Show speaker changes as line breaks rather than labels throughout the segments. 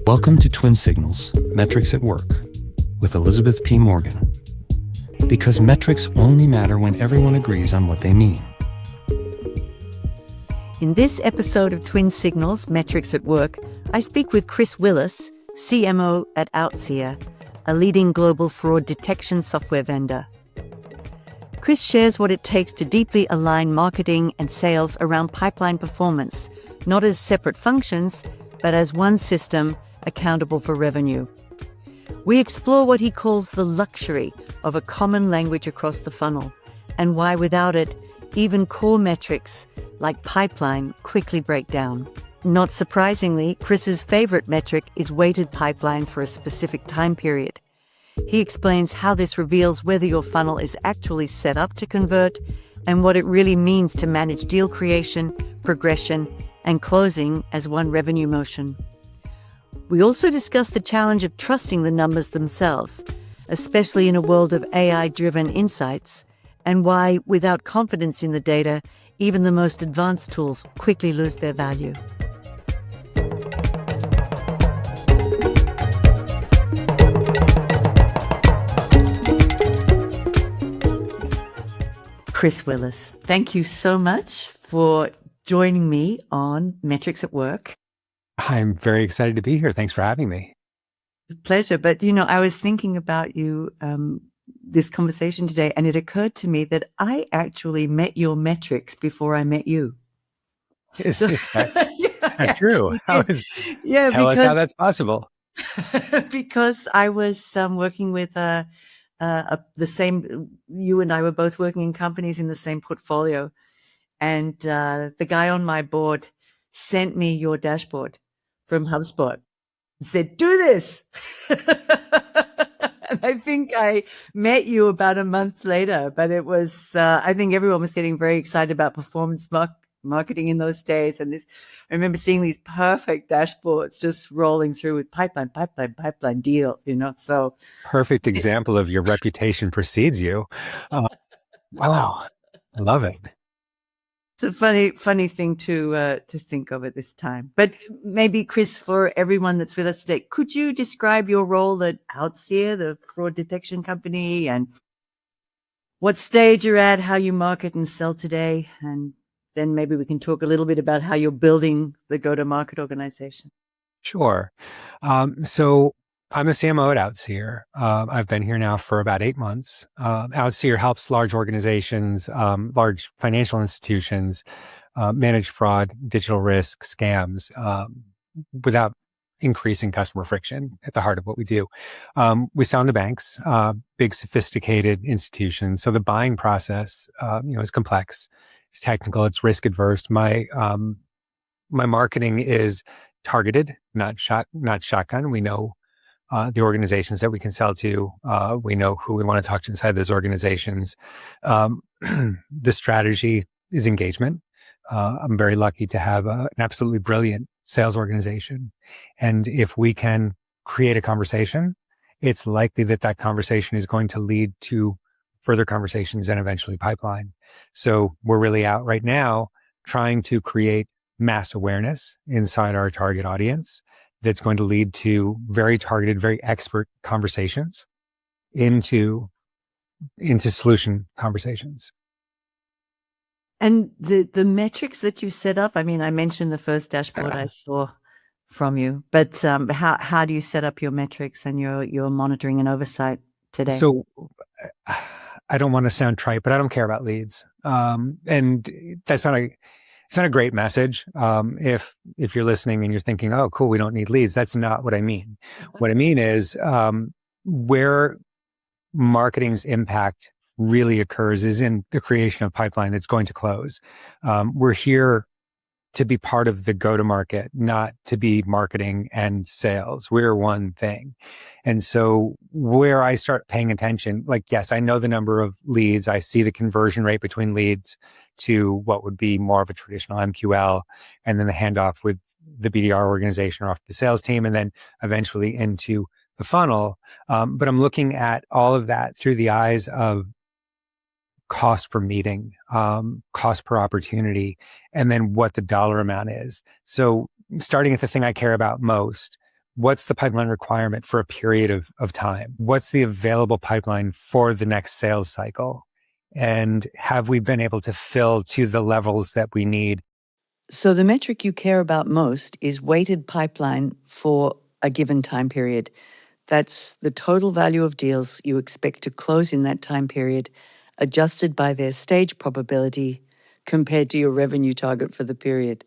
Welcome to Twin Signals, Metrics at Work, with Elizabeth P. Morgan. Because metrics only matter when everyone agrees on what they mean.
In this episode of Twin Signals, Metrics at Work, I speak with Chris Willis, CMO at Outseer, a leading global fraud detection software vendor. Chris shares what it takes to deeply align marketing and sales around pipeline performance, not as separate functions, but as one system accountable for revenue. We explore what he calls the luxury of a common language across the funnel, and why without it, even core metrics like pipeline quickly break down. Not surprisingly, Chris's favorite metric is weighted pipeline for a specific time period. He explains how this reveals whether your funnel is actually set up to convert and what it really means to manage deal creation, progression, and closing as one revenue motion. We also discuss the challenge of trusting the numbers themselves, especially in a world of AI-driven insights, and why, without confidence in the data, even the most advanced tools quickly lose their value. Chris Willis, thank you so much for joining me on Metrics at Work.
I'm very excited to be here. Thanks for having me.
It's a pleasure. But, I was thinking about you, this conversation today, and it occurred to me that I actually met your metrics before I met you.
Is that yeah, true? Tell us how that's possible.
Because I was working with the same, you and I were both working in companies in the same portfolio. And the guy on my board sent me your dashboard from HubSpot and said, do this. And I think I met you about a month later, but it was, I think everyone was getting very excited about performance marketing in those days. And I remember seeing these perfect dashboards just rolling through with pipeline deal, so.
Perfect example of your reputation precedes you. Wow. I love it.
It's a funny thing to think of at this time. But maybe, Chris, for everyone that's with us today, could you describe your role at Outseer, the fraud detection company, and what stage you're at, how you market and sell today? And then maybe we can talk a little bit about how you're building the go-to-market organization.
Sure. So I'm a CMO at Outseer. I've been here now for about 8 months. Outseer helps large organizations, large financial institutions, manage fraud, digital risk, scams, without increasing customer friction at the heart of what we do. We sell into banks, big sophisticated institutions. So the buying process, is complex, it's technical, it's risk adverse. My marketing is targeted, not shotgun. We know the organizations that we can sell to. We know who we want to talk to inside those organizations. The strategy is engagement. I'm very lucky to have an absolutely brilliant sales organization. And if we can create a conversation, it's likely that conversation is going to lead to further conversations and eventually pipeline. So we're really out right now trying to create mass awareness inside our target audience that's going to lead to very targeted, very expert conversations into solution conversations.
And the metrics that you set up, I mentioned the first dashboard I saw from you, but how do you set up your metrics and your monitoring and oversight today?
So I don't want to sound trite, but I don't care about leads. And that's it's not a great message. If you're listening and you're thinking, oh, cool, we don't need leads. That's not what I mean. What I mean is, where marketing's impact really occurs is in the creation of pipeline that's going to close. We're here to be part of the go-to-market, not to be marketing and sales. We're one thing. And so where I start paying attention, yes, I know the number of leads. I see the conversion rate between leads to what would be more of a traditional MQL, and then the handoff with the BDR organization or off the sales team, and then eventually into the funnel. But I'm looking at all of that through the eyes of cost per meeting, cost per opportunity, and then what the dollar amount is. So starting at the thing I care about most, what's the pipeline requirement for a period of time? What's the available pipeline for the next sales cycle? And have we been able to fill to the levels that we need?
So the metric you care about most is weighted pipeline for a given time period. That's the total value of deals you expect to close in that time period, adjusted by their stage probability compared to your revenue target for the period.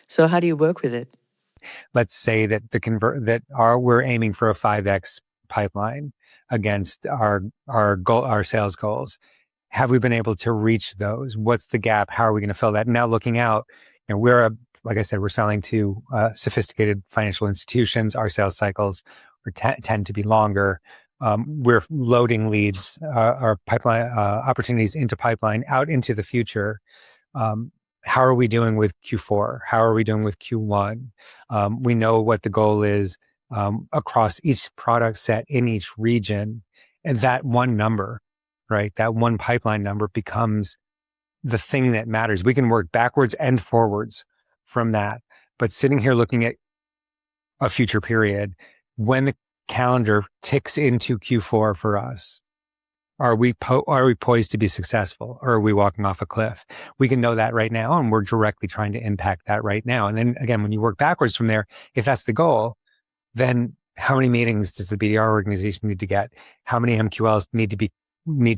So how do you work with it?
Let's say that we're aiming for a 5x pipeline against our sales goals. Have we been able to reach those? What's the gap? How are we going to fill that? Now looking out, like I said, we're selling to sophisticated financial institutions. Our sales cycles tend to be longer. We're loading leads, our pipeline opportunities into pipeline out into the future. How are we doing with Q4? How are we doing with Q1? We know what the goal is across each product set in each region. And that one number, right? That one pipeline number becomes the thing that matters. We can work backwards and forwards from that. But sitting here looking at a future period, when the calendar ticks into Q4 for us, are we poised to be successful, or are we walking off a cliff? We can know that right now, and we're directly trying to impact that right now. And then again, when you work backwards from there, if that's the goal, then how many meetings does the BDR organization need to get? How many MQLs need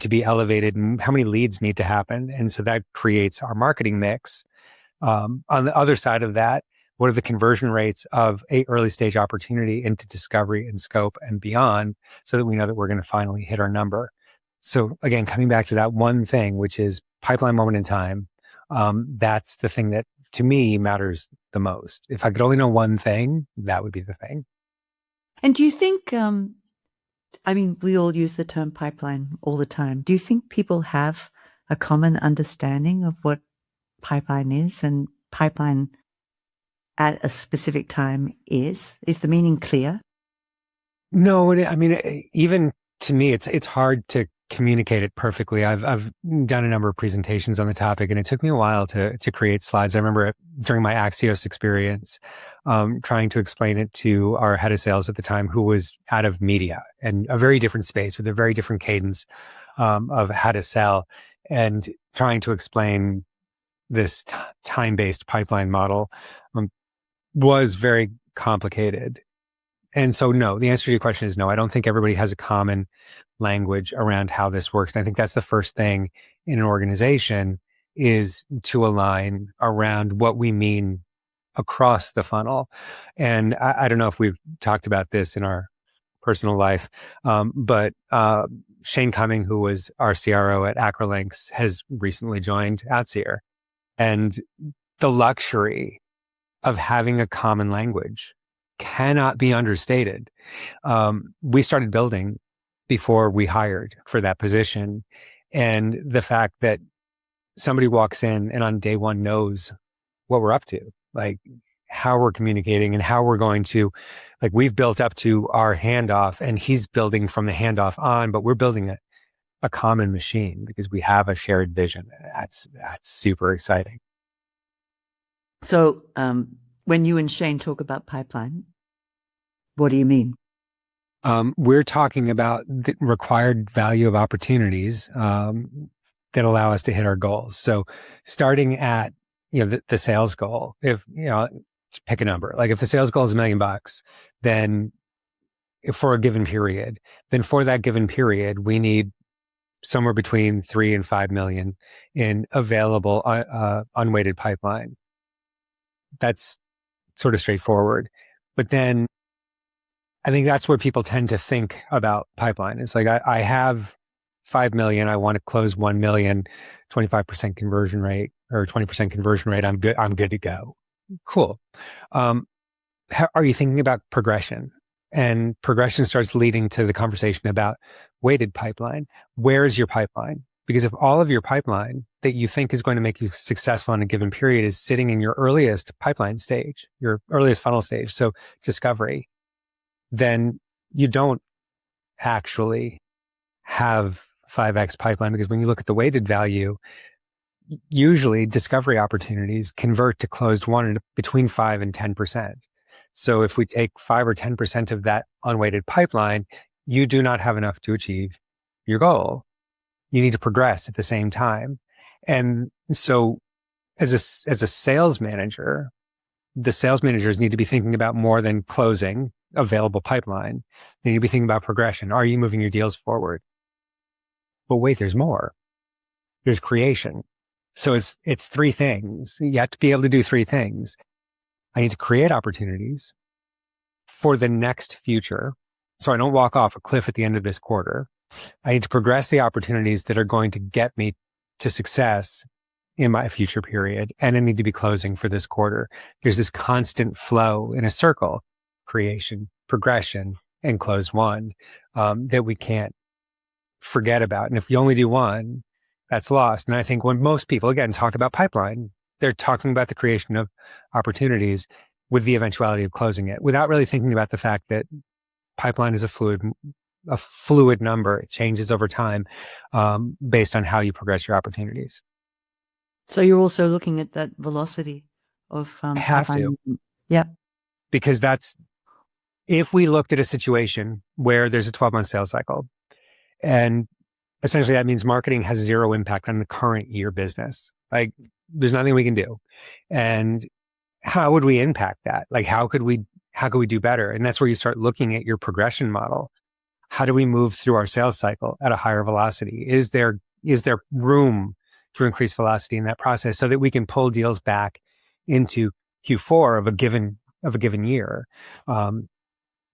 to be elevated, and how many leads need to happen? And so that creates our marketing mix. On the other side of that, what are the conversion rates of a early stage opportunity into discovery and scope and beyond, so that we know that we're going to finally hit our number? So again, coming back to that one thing, which is pipeline moment in time, that's the thing that to me matters the most. If I could only know one thing, that would be the thing.
And do you think, we all use the term pipeline all the time. Do you think people have a common understanding of what pipeline is and pipeline at a specific time is? Is the meaning clear?
No, even to me, it's hard to communicate it perfectly. I've done a number of presentations on the topic, and it took me a while to create slides. I remember during my Axios experience, trying to explain it to our head of sales at the time, who was out of media and a very different space with a very different cadence of how to sell, and trying to explain this time-based pipeline model was very complicated. And so, no, the answer to your question is no. I don't think everybody has a common language around how this works. And I think that's the first thing in an organization, is to align around what we mean across the funnel. And I don't know if we've talked about this in our personal life, but Shane Cumming, who was our CRO at Acrolinx, has recently joined Outseer. And the luxury of having a common language cannot be understated. We started building before we hired for that position. And the fact that somebody walks in and on day one knows what we're up to, like how we're communicating and how we're going to, like, we've built up to our handoff and he's building from the handoff on, but we're building a common machine because we have a shared vision. That's super exciting.
So when you and Shane talk about pipeline, what do you mean?
We're talking about the required value of opportunities that allow us to hit our goals. So starting at, the sales goal, if, pick a number, like if the sales goal is $1 million, then for a given period, then for that given period, we need somewhere between 3 and 5 million in available unweighted pipeline. That's sort of straightforward. But then I think that's where people tend to think about pipeline. It's like, I have 5 million. I want to close 1 million, 25% conversion rate or 20% conversion rate. I'm good to go. Cool. How are you thinking about progression? And progression starts leading to the conversation about weighted pipeline. Where is your pipeline? Because if all of your pipeline that you think is going to make you successful in a given period is sitting in your earliest pipeline stage, your earliest funnel stage, so discovery, then you don't actually have 5x pipeline, because when you look at the weighted value, usually discovery opportunities convert to closed won between 5 and 10%. So if we take 5 or 10% of that unweighted pipeline, you do not have enough to achieve your goal. You need to progress at the same time. And so as a sales manager, the sales managers need to be thinking about more than closing available pipeline. They need to be thinking about progression. Are you moving your deals forward? But wait, there's more. There's creation. So it's three things. You have to be able to do three things. I need to create opportunities for the next future, so I don't walk off a cliff at the end of this quarter. I need to progress the opportunities that are going to get me to success in my future period. And I need to be closing for this quarter. There's this constant flow in a circle, creation, progression, and close one, that we can't forget about. And if you only do one, that's lost. And I think when most people, again, talk about pipeline, they're talking about the creation of opportunities with the eventuality of closing it, without really thinking about the fact that pipeline is a fluid number. It changes over time, based on how you progress your opportunities.
So you're also looking at that velocity of
Have to.
Yeah.
Because if we looked at a situation where there's a 12-month sales cycle, and essentially that means marketing has zero impact on the current year business. Like, there's nothing we can do. And how would we impact that? Like, how could we do better? And that's where you start looking at your progression model. How do we move through our sales cycle at a higher velocity? Is there room to increase velocity in that process so that we can pull deals back into Q4 of a given year,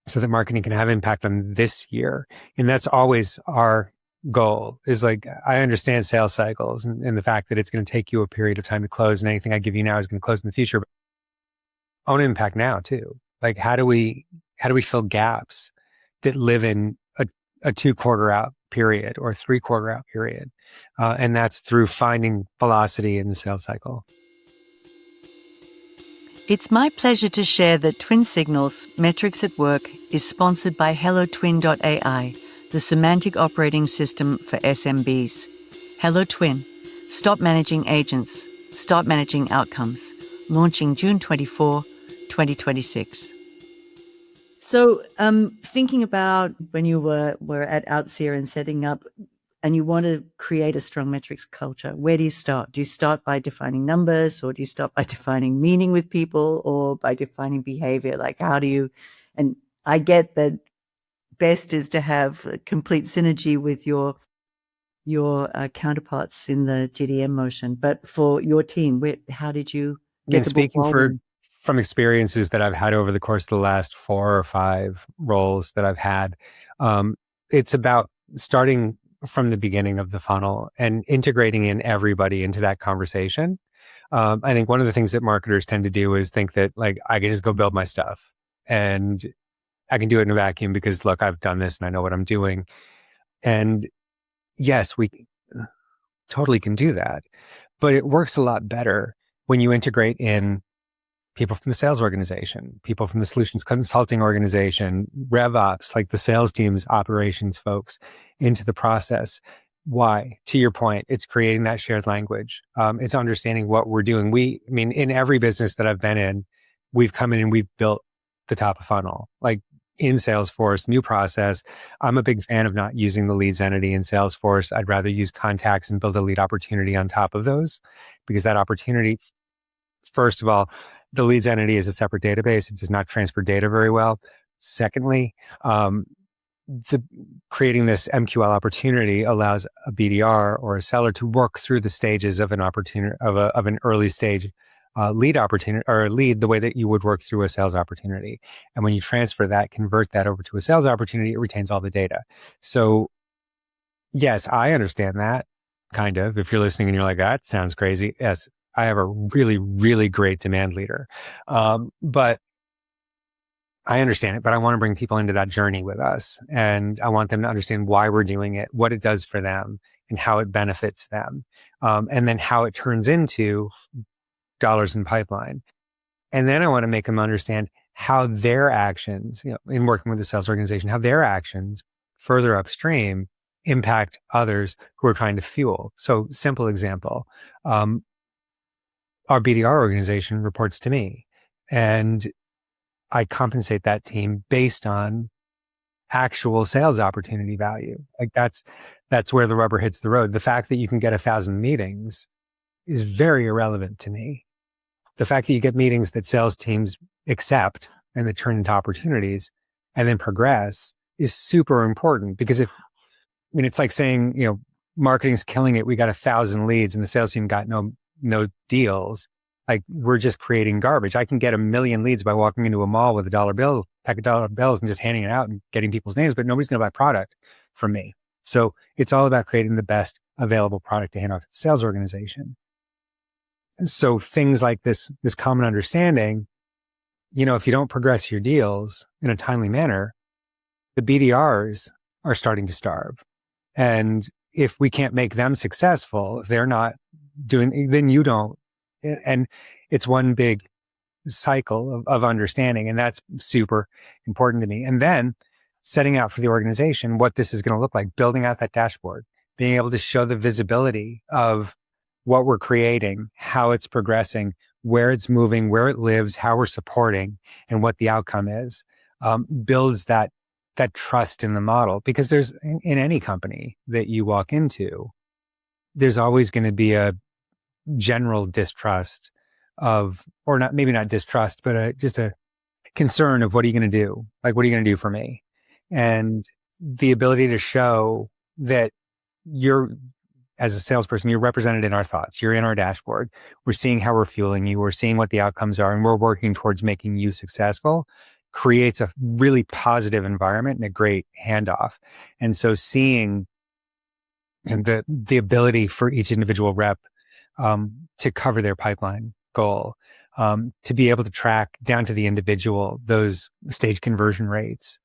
so that marketing can have impact on this year? And that's always our goal. Is like, I understand sales cycles and the fact that it's going to take you a period of time to close, and anything I give you now is going to close in the future. But I want to impact now too. Like, how do we fill gaps that live in a 2-quarter out period or a 3-quarter out period? And that's through finding velocity in the sales cycle.
It's my pleasure to share that Twin Signals Metrics at Work is sponsored by HelloTwin.ai, the semantic operating system for SMBs. Hello Twin. Stop managing agents. Start managing outcomes. Launching June 24, 2026. So thinking about when you were at Outseer and setting up, and you want to create a strong metrics culture, where do you start? Do you start by defining numbers, or do you start by defining meaning with people, or by defining behavior? Like, how do you, and I get that best is to have complete synergy with your counterparts in the GDM motion. But for your team, how did you get the ball rolling?
From experiences that I've had over the course of the last 4 or 5 roles that I've had, it's about starting from the beginning of the funnel and integrating in everybody into that conversation. I think one of the things that marketers tend to do is think that, like, I can just go build my stuff and I can do it in a vacuum because, look, I've done this and I know what I'm doing. And yes, we totally can do that, but it works a lot better when you integrate in people from the sales organization, people from the solutions consulting organization, RevOps, like the sales teams, operations folks, into the process. Why? To your point, it's creating that shared language. It's understanding what we're doing. In every business that I've been in, we've come in and we've built the top of funnel. Like in Salesforce, new process. I'm a big fan of not using the leads entity in Salesforce. I'd rather use contacts and build a lead opportunity on top of those, because that opportunity, first of all, the leads entity is a separate database. It does not transfer data very well. Secondly, creating this MQL opportunity allows a BDR or a seller to work through the stages of an opportunity, of an early stage lead opportunity, or a lead, the way that you would work through a sales opportunity. And when you transfer that, convert that over to a sales opportunity, it retains all the data. So yes, I understand that, kind of. If you're listening and you're like, that sounds crazy. Yes, I have a really, really great demand leader. But I understand it, but I want to bring people into that journey with us. And I want them to understand why we're doing it, what it does for them, and how it benefits them. And then how it turns into dollars in pipeline. And then I want to make them understand how their actions, in working with the sales organization, how their actions further upstream impact others who are trying to fuel. So simple example, our BDR organization reports to me, and I compensate that team based on actual sales opportunity value. Like that's where the rubber hits the road. The fact that you can get 1,000 meetings is very irrelevant to me. The fact that you get meetings that sales teams accept and that turn into opportunities and then progress is super important, because it's like saying, marketing's killing it. We got 1,000 leads and the sales team got no deals. Like, we're just creating garbage. I can get 1 million leads by walking into a mall with pack of dollar bills and just handing it out and getting people's names, but nobody's going to buy product from me. So it's all about creating the best available product to hand off to the sales organization. And so things like this common understanding, if you don't progress your deals in a timely manner, the BDRs are starting to starve. And if we can't make them successful, if they're not doing, then you don't. And it's one big cycle of understanding. And that's super important to me. And then setting out for the organization what this is going to look like, building out that dashboard, being able to show the visibility of what we're creating, how it's progressing, where it's moving, where it lives, how we're supporting, and what the outcome is, builds that trust in the model. Because there's, in any company that you walk into, there's always going to be a general distrust of, or not, maybe not distrust, but just a concern of, what are you going to do? Like, what are you going to do for me? And the ability to show that as a salesperson, you're represented in our thoughts. You're in our dashboard. We're seeing how we're fueling you. We're seeing what the outcomes are, and we're working towards making you successful, creates a really positive environment and a great handoff. And so seeing the ability for each individual rep to cover their pipeline goal, to be able to track down to the individual those stage conversion rates.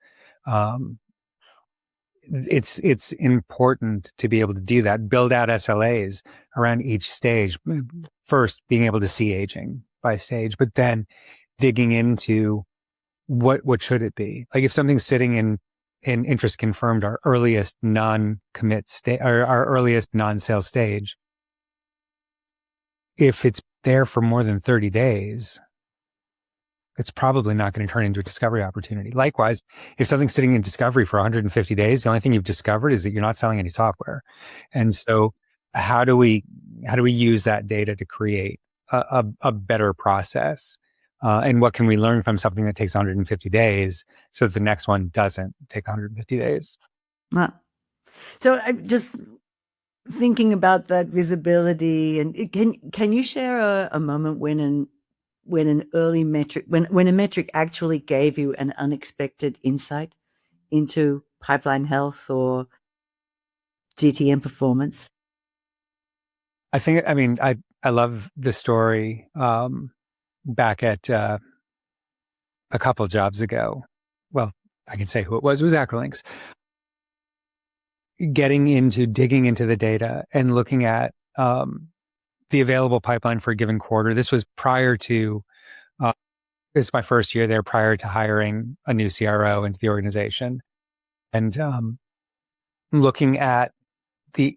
It's important to be able to do that, build out SLAs around each stage. First, being able to see aging by stage, but then digging into what should it be? Like, if something's sitting in interest confirmed, our earliest non-commit stage, or our earliest non-sale stage, if it's there for more than 30 days, it's probably not going to turn into a discovery opportunity. Likewise, if something's sitting in discovery for 150 days, the only thing you've discovered is that you're not selling any software. And so how do we use that data to create a better process? And what can we learn from something that takes 150 days so that the next one doesn't take 150 days?
So I'm just thinking about that visibility, and can you share a moment when an early metric, when a metric actually gave you an unexpected insight into pipeline health or GTM performance?
I love the story back at a couple of jobs ago. Well, I can say who it was. It was Acrolinks. Digging into the data and looking at the available pipeline for a given quarter. This was prior to, this is my first year there, prior to hiring a new CRO into the organization. And looking at the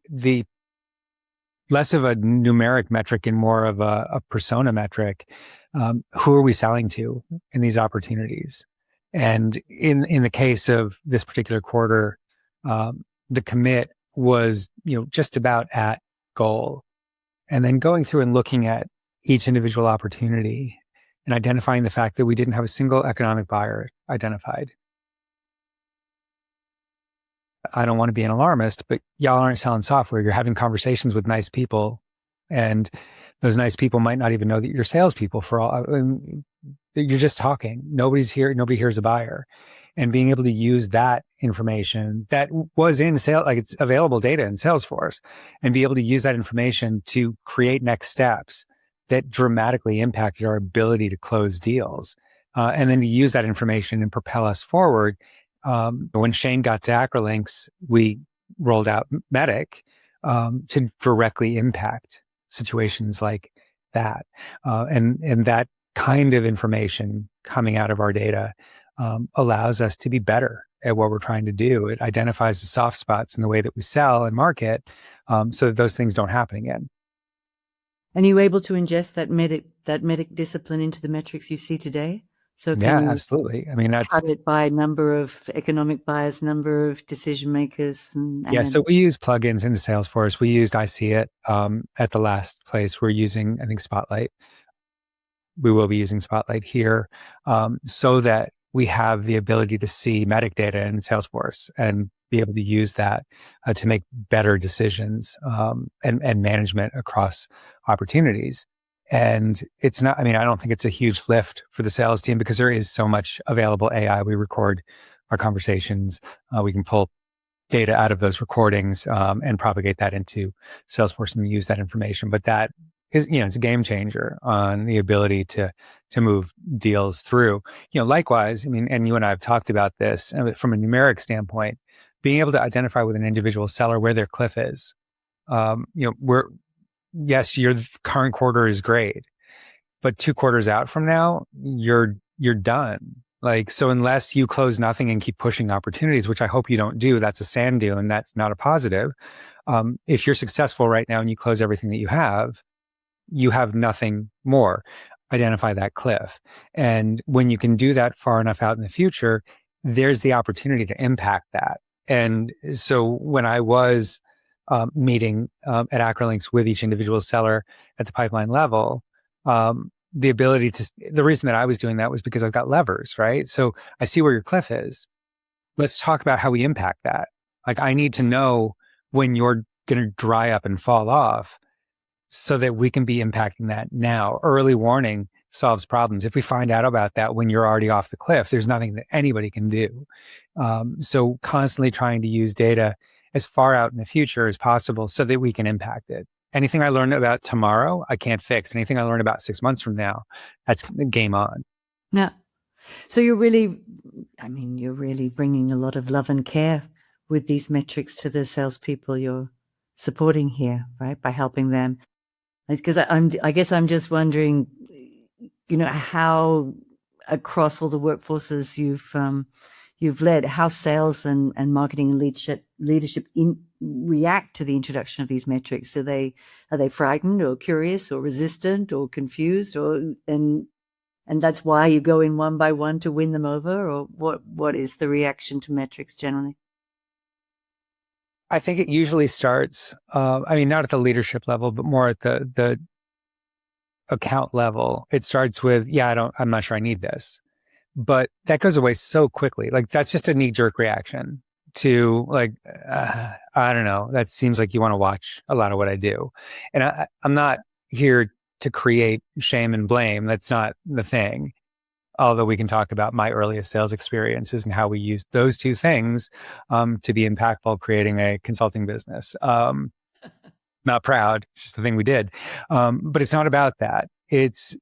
less of a numeric metric and more of a persona metric. Who are we selling to in these opportunities? And in the case of this particular quarter, the commit was, just about at goal. And then going through and looking at each individual opportunity and identifying the fact that we didn't have a single economic buyer identified. I don't want to be an alarmist, but y'all aren't selling software. You're having conversations with nice people, and those nice people might not even know that you're salespeople. You're just talking. Nobody hears a buyer. And being able to use that information that was in sales, like it's available data in Salesforce, and be able to use that information to create next steps that dramatically impacted our ability to close deals. And then to use that information and propel us forward. When Shane got to Acrolinks, we rolled out Medic to directly impact situations like that. And that kind of information coming out of our data allows us to be better at what we're trying to do. It identifies the soft spots in the way that we sell and market, so that those things don't happen again.
And you able to ingest that medic discipline into the metrics you see today? So
Yeah,
can you
absolutely. I mean, that's,
cut it by number of economic buyers, number of decision makers,
yeah.
then
So we use plugins into Salesforce. We used It at the last place. We're using, I think, Spotlight. We will be using Spotlight here, so that we have the ability to see metadata in Salesforce and be able to use that to make better decisions, and management across opportunities. And it's not, I mean, I don't think it's a huge lift for the sales team because there is so much available AI. We record our conversations. We can pull data out of those recordings, and propagate that into Salesforce and use that information. But that is, it's a game changer on the ability to move deals through. Likewise, I mean, and you and I have talked about this from a numeric standpoint, being able to identify with an individual seller where their cliff is. Yes, your current quarter is great, but 2 quarters out from now, you're done. Like, so unless you close nothing and keep pushing opportunities, which I hope you don't do, that's a sand deal and that's not a positive. If you're successful right now and you close everything that you have nothing more. Identify that cliff. And when you can do that far enough out in the future, there's the opportunity to impact that. And so when I was meeting at Acrolinks with each individual seller at the pipeline level, the reason that I was doing that was because I've got levers, right? So I see where your cliff is. Let's talk about how we impact that. Like, I need to know when you're going to dry up and fall off so that we can be impacting that now. Early warning solves problems. If we find out about that when you're already off the cliff, there's nothing that anybody can do. So constantly trying to use data as far out in the future as possible so that we can impact it. Anything I learn about tomorrow, I can't fix. Anything I learn about 6 months from now, that's game on.
now, so you're really bringing a lot of love and care with these metrics to the salespeople you're supporting here, right? By helping them. Because I guess I'm just wondering, how across all the workforces you've led, how sales and marketing and leadership react to the introduction of these metrics. Are they frightened or curious or resistant or confused, and that's why you go in one by one to win them over, or what is the reaction to metrics generally?
I think it usually starts, not at the leadership level, but more at the account level. It starts with, I'm not sure I need this. But that goes away so quickly. Like, that's just a knee-jerk reaction to, like, I don't know. That seems like you want to watch a lot of what I do. And I'm not here to create shame and blame. That's not the thing. Although we can talk about my earliest sales experiences and how we used those two things to be impactful, creating a consulting business. Not proud. It's just the thing we did. But it's not about that. It's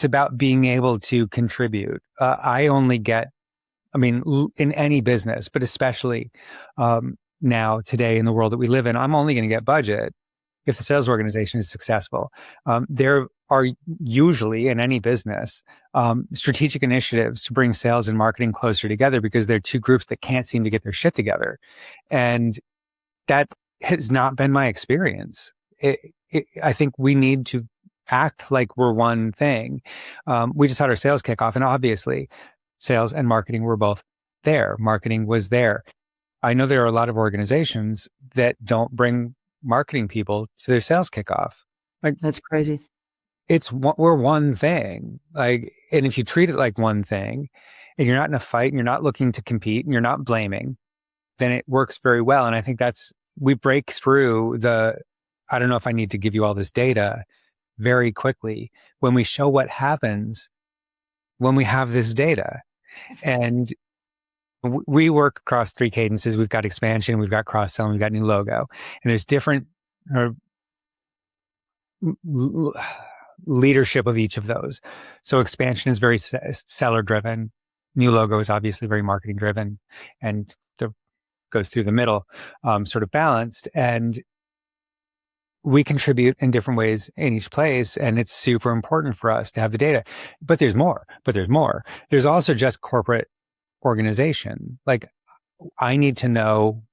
about being able to contribute. I only get, in any business, but especially now, today, in the world that we live in, I'm only going to get budget if the sales organization is successful. There are usually, in any business, strategic initiatives to bring sales and marketing closer together because they're two groups that can't seem to get their shit together. And that has not been my experience. I think we need to act like we're one thing. We just had our sales kickoff, and obviously sales and marketing were both there. Marketing was there. I know there are a lot of organizations that don't bring marketing people to their sales kickoff. Like,
that's crazy.
We're one thing. Like, and if you treat it like one thing and you're not in a fight and you're not looking to compete and you're not blaming, then it works very well. And I think we break through I don't know if I need to give you all this data very quickly when we show what happens when we have this data. And we work across 3 cadences. We've got expansion, we've got cross-sell, we've got new logo. And there's different leadership of each of those. So expansion is very seller driven. New logo is obviously very marketing driven, and goes through the middle, sort of balanced. And we contribute in different ways in each place. And it's super important for us to have the data. But there's more. There's also just corporate organization. Like, I need to know,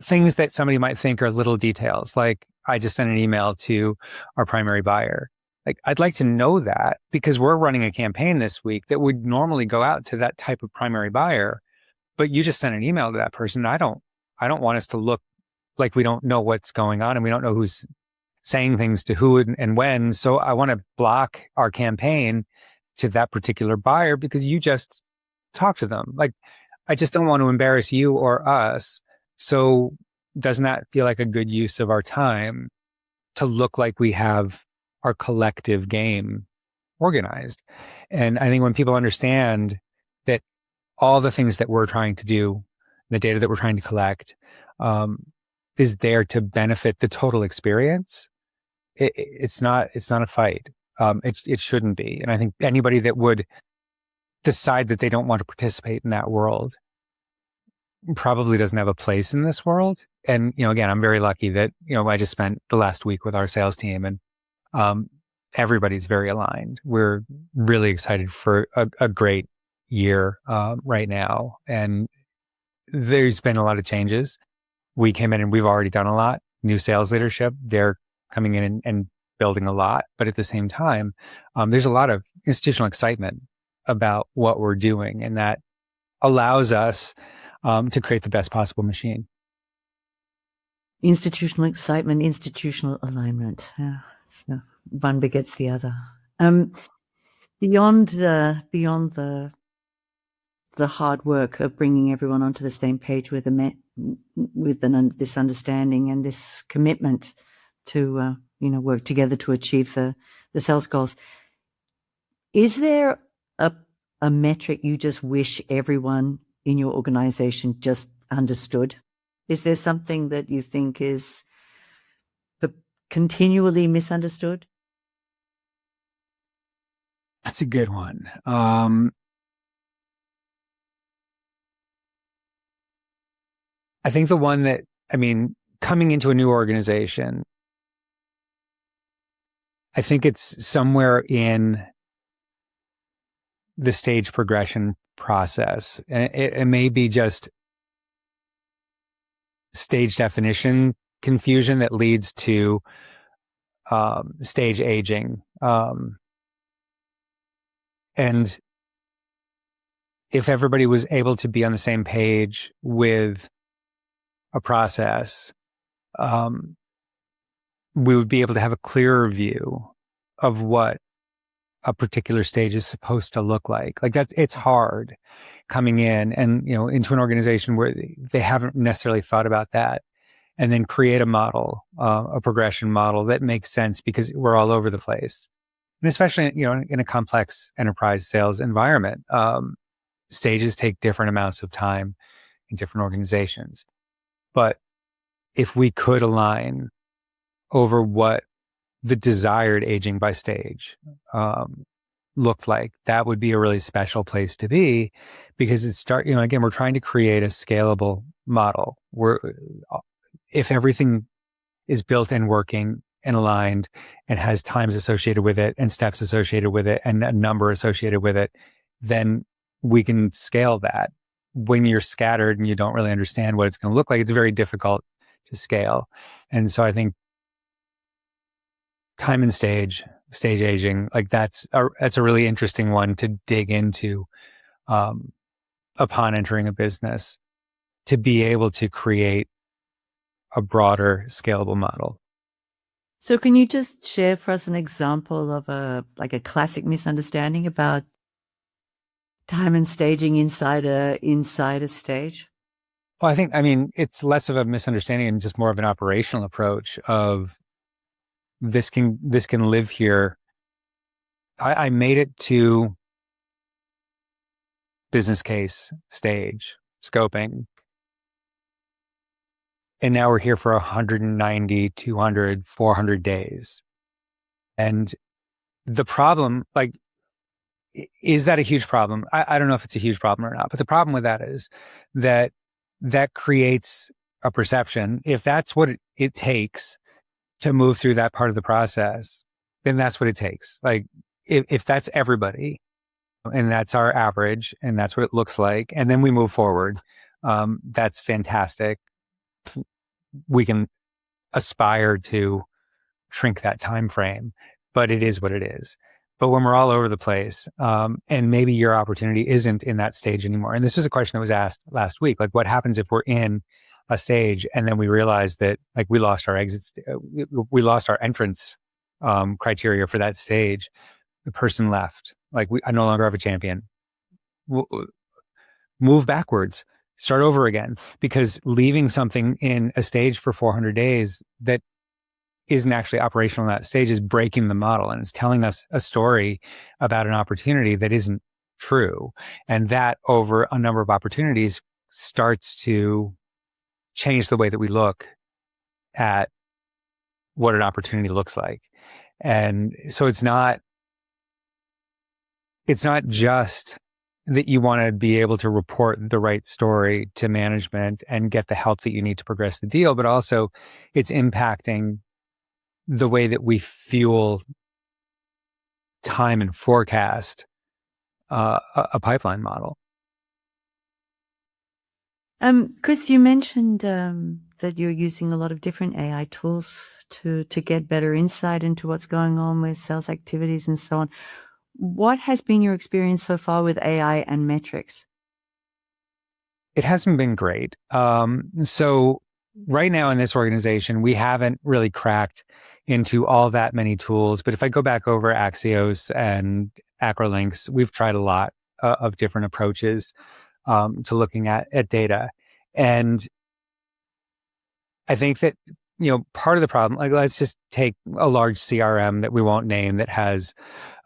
things that somebody might think are little details. Like, I just sent an email to our primary buyer. Like, I'd like to know that, because we're running a campaign this week that would normally go out to that type of primary buyer, but you just sent an email to that person. I don't want us to look like we don't know what's going on and we don't know who's saying things to who and when. So I want to block our campaign to that particular buyer because you just talk to them. Like, I just don't want to embarrass you or us. So doesn't that feel like a good use of our time to look like we have our collective game organized? And I think when people understand that all the things that we're trying to do, the data that we're trying to collect, is there to benefit the total experience, it's not a fight. It shouldn't be. And I think anybody that would decide that they don't want to participate in that world probably doesn't have a place in this world. And, again, I'm very lucky that, I just spent the last week with our sales team, and everybody's very aligned. We're really excited for a great year right now. And there's been a lot of changes. We came in and we've already done a lot. New sales leadership, they're coming in and building a lot. But at the same time, there's a lot of institutional excitement about what we're doing, and that allows us to create the best possible machine.
Institutional excitement, institutional alignment. Yeah, so one begets the other. Beyond the hard work of bringing everyone onto the same page with this understanding and this commitment to work together to achieve the sales goals, is there a metric you just wish everyone in your organization just understood? Is there something that you think is continually misunderstood?
That's a good one. I think the one that, coming into a new organization, I think it's somewhere in the stage progression process. And it may be just stage definition confusion that leads to stage aging. And if everybody was able to be on the same page with a process, we would be able to have a clearer view of what a particular stage is supposed to look like. Like, it's hard coming in and, into an organization where they haven't necessarily thought about that, and then create a model, a progression model that makes sense, because we're all over the place. And especially, in a complex enterprise sales environment, stages take different amounts of time in different organizations. But if we could align over what the desired aging by stage looked like, that would be a really special place to be, because again, we're trying to create a scalable model where if everything is built and working and aligned and has times associated with it and steps associated with it and a number associated with it, then we can scale that. When you're scattered and you don't really understand what it's going to look like, it's very difficult to scale. And so I think time and stage aging, like that's a really interesting one to dig into upon entering a business, to be able to create a broader scalable model.
So can you just share for us an example of a classic misunderstanding about time and staging inside a stage?
Well, it's less of a misunderstanding and just more of an operational approach of this can live here. I made it to business case stage, scoping, and now we're here for 190, 200, 400 days. And the problem, is that a huge problem? I don't know if it's a huge problem or not, but the problem with that is that creates a perception. If that's what it takes to move through that part of the process, then that's what it takes. Like, if that's everybody and that's our average and that's what it looks like, and then we move forward, that's fantastic. We can aspire to shrink that time frame. but it is what it is. But when we're all over the place, and maybe your opportunity isn't in that stage anymore. And this was a question that was asked last week. Like, what happens if we're in a stage and then we realize that like we lost our exits, we lost our entrance criteria for that stage. The person left. Like I no longer have a champion. Move backwards, start over again, because leaving something in a stage for 400 days that isn't actually operational in that stage is breaking the model, and it's telling us a story about an opportunity that isn't true. And that over a number of opportunities starts to change the way that we look at what an opportunity looks like. And so it's not just that you want to be able to report the right story to management and get the help that you need to progress the deal, but also it's impacting the way that we fuel, time, and forecast a pipeline model.
Chris, you mentioned that you're using a lot of different AI tools to get better insight into what's going on with sales activities and so on. What has been your experience so far with AI and metrics?
It hasn't been great. So right now in this organization, we haven't really cracked into all that many tools. But if I go back over Axios and Acrolinks, we've tried a lot of different approaches to looking at data. And I think that, part of the problem, like let's just take a large CRM that we won't name that has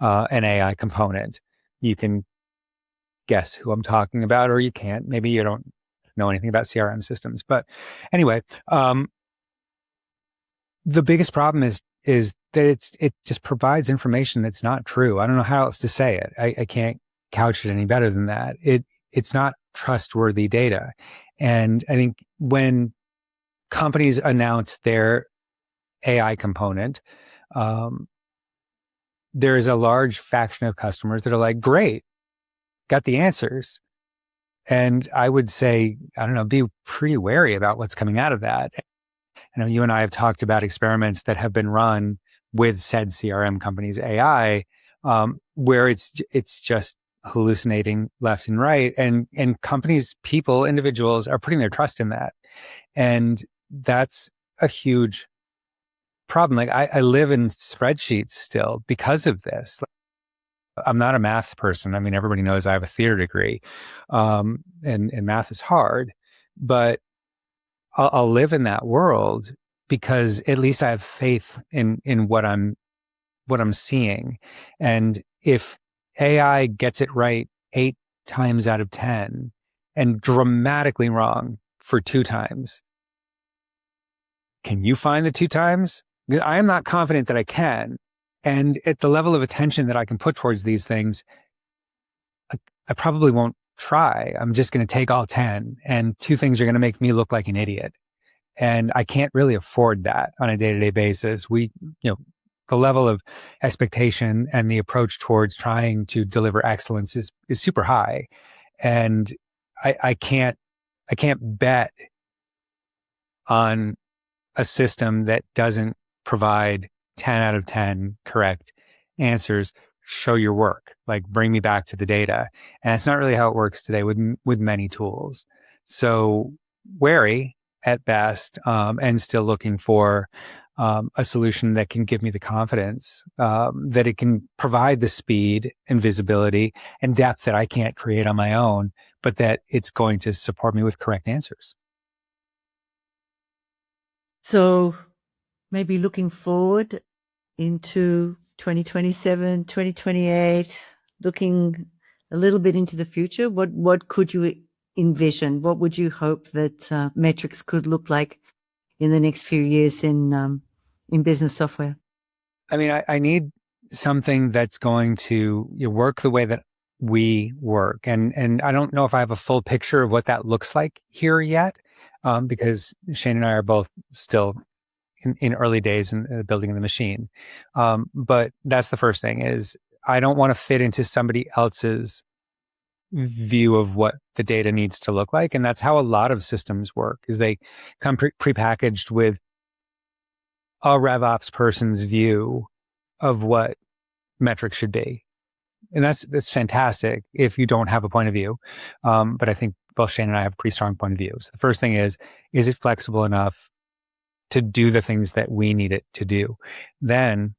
an AI component. You can guess who I'm talking about, or you can't. Maybe you don't know anything about CRM systems. But anyway, the biggest problem is that it just provides information that's not true. I don't know how else to say it. I can't couch it any better than that. It's not trustworthy data. And I think when companies announce their AI component, there's a large faction of customers that are like, great, got the answers. And I would say, I don't know, be pretty wary about what's coming out of that. You and I have talked about experiments that have been run with said CRM companies' AI, where it's just hallucinating left and right. And companies, people, individuals are putting their trust in that. And that's a huge problem. Like I live in spreadsheets still because of this. I'm not a math person. I mean, everybody knows I have a theater degree, and math is hard, but I'll live in that world because at least I have faith in what I'm seeing. And if AI gets it right 8 times out of 10 and dramatically wrong for 2 times, can you find the 2 times? Because I am not confident that I can. And at the level of attention that I can put towards these things, I probably won't try. I'm just going to take all 10, and 2 things are going to make me look like an idiot. And I can't really afford that on a day-to-day basis. The level of expectation and the approach towards trying to deliver excellence is super high. And I can't bet on a system that doesn't provide 10 out of 10 correct answers. Show your work, like bring me back to the data. And it's not really how it works today with many tools. So wary at best, and still looking for a solution that can give me the confidence that it can provide the speed and visibility and depth that I can't create on my own, but that it's going to support me with correct answers.
So maybe looking forward into 2027, 2028, looking a little bit into the future, what could you envision? What would you hope that metrics could look like in the next few years in business software?
I mean, I need something that's going to work the way that we work. And I don't know if I have a full picture of what that looks like here yet, because Shane and I are both still in early days in building the machine. But that's the first thing is I don't want to fit into somebody else's view of what the data needs to look like. And that's how a lot of systems work is they come prepackaged with a RevOps person's view of what metrics should be. And that's fantastic if you don't have a point of view. But I think both Shane and I have a pretty strong point of view. So the first thing is it flexible enough to do the things that we need it to do? Then,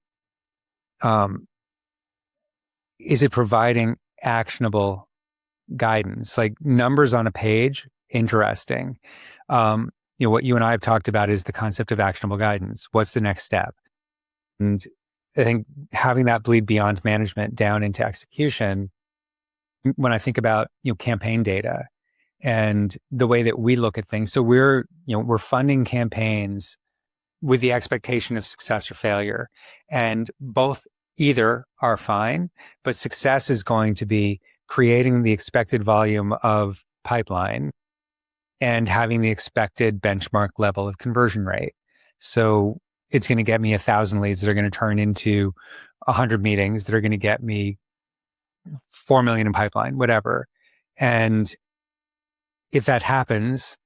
is it providing actionable guidance? Like numbers on a page, interesting. What you and I have talked about is the concept of actionable guidance. What's the next step? And I think having that bleed beyond management down into execution, when I think about, campaign data and the way that we look at things. So we're funding campaigns with the expectation of success or failure. And both either are fine, but success is going to be creating the expected volume of pipeline and having the expected benchmark level of conversion rate. So it's going to get me 1,000 leads that are going to turn into 100 meetings that are going to get me 4 million in pipeline, whatever. And if that happens,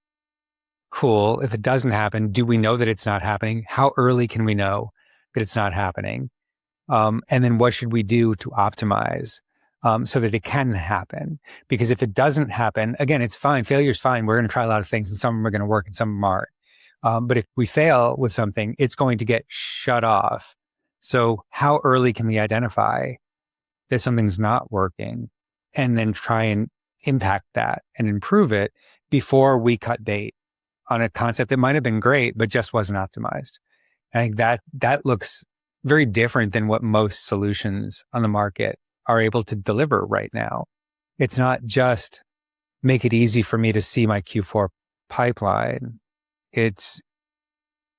cool. If it doesn't happen, do we know that it's not happening? How early can we know that it's not happening? And then what should we do to optimize so that it can happen? Because if it doesn't happen, again, it's fine. Failure's fine. We're going to try a lot of things and some of them are going to work and some of them aren't. But if we fail with something, it's going to get shut off. So how early can we identify that something's not working and then try and impact that and improve it before we cut bait on a concept that might have been great, but just wasn't optimized? I think that looks very different than what most solutions on the market are able to deliver right now. It's not just make it easy for me to see my Q4 pipeline. It's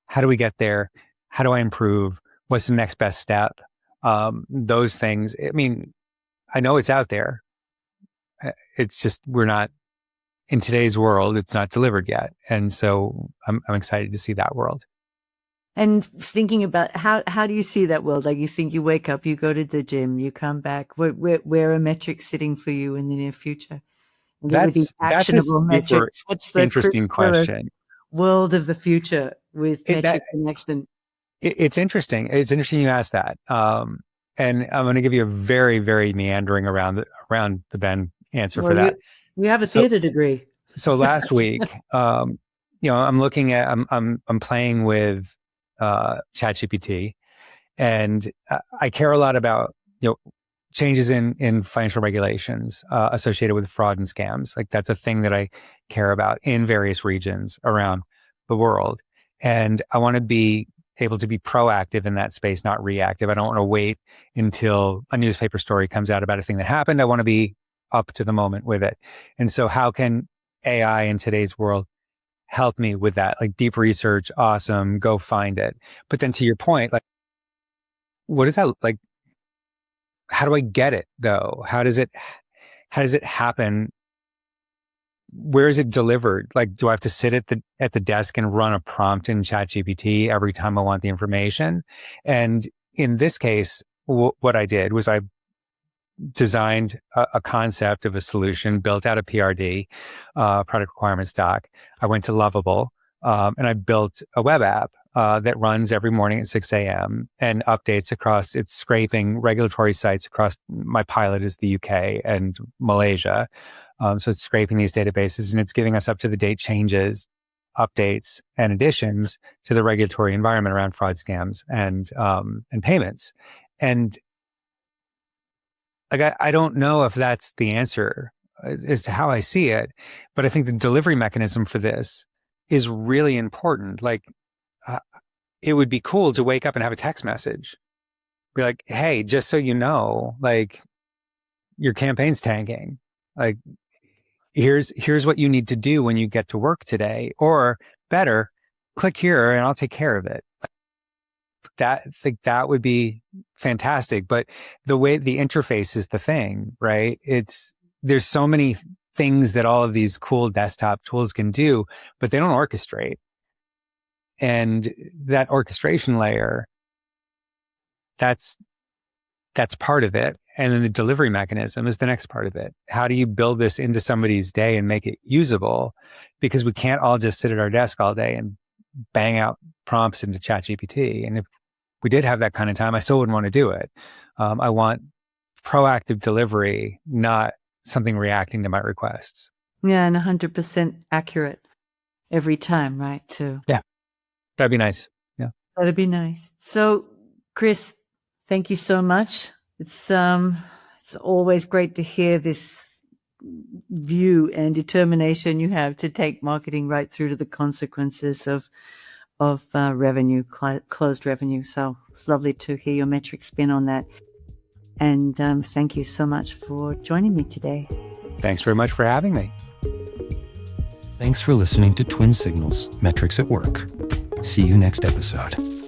how do we get there? How do I improve? What's the next best step? Those things. I mean, I know it's out there. It's just we're not in today's world. It's not delivered yet, and so I'm excited to see that world.
And thinking about how do you see that world? Like you think you wake up, you go to the gym, you come back. Where are metrics sitting for you in the near future?
That's a super
What's the
interesting question.
World of the future with metrics in action?
It's interesting. It's interesting you asked that. And I'm going to give you a very, very meandering around the bend answer for that.
You have a theater degree.
So last week, I'm looking at, I'm playing with ChatGPT, and I care a lot about, changes in financial regulations associated with fraud and scams. Like that's a thing that I care about in various regions around the world. And I want to be able to be proactive in that space, not reactive. I don't want to wait until a newspaper story comes out about a thing that happened. I want to be up to the moment with it. And so how can AI in today's world help me with that? Like deep research, awesome, go find it. But then to your point, like, what is that like? How do I get it though? How does it happen? Where is it delivered? Like, do I have to sit at the desk and run a prompt in ChatGPT every time I want the information? And in this case, what I did was I designed a concept of a solution, built out a PRD, product requirements doc. I went to Lovable, and I built a web app that runs every morning at 6 a.m. and updates across, it's scraping regulatory sites across, my pilot is the UK and Malaysia. So it's scraping these databases and it's giving us up to the date changes, updates, and additions to the regulatory environment around fraud, scams, and payments. And like, I don't know if that's the answer as to how I see it, but I think the delivery mechanism for this is really important. Like, it would be cool to wake up and have a text message. Be like, hey, just so you know, like, your campaign's tanking. Like, here's what you need to do when you get to work today. Or better, click here and I'll take care of it. That would be fantastic. But the way the interface is the thing, right? There's so many things that all of these cool desktop tools can do, but they don't orchestrate. And that orchestration layer, that's part of it. And then the delivery mechanism is the next part of it. How do you build this into somebody's day and make it usable? Because we can't all just sit at our desk all day and bang out prompts into ChatGPT. And if we did have that kind of time, I still wouldn't want to do it. I want proactive delivery, not something reacting to my requests.
Yeah, and 100% accurate every time, right? Too.
Yeah, that'd be nice. Yeah,
That'd be nice. So, Chris, thank you so much. It's always great to hear this view and determination you have to take marketing right through to the consequences of revenue, closed revenue. So it's lovely to hear your metric spin on that. And thank you so much for joining me today.
Thanks very much for having me.
Thanks for listening to Twin Signals, Metrics at Work. See you next episode.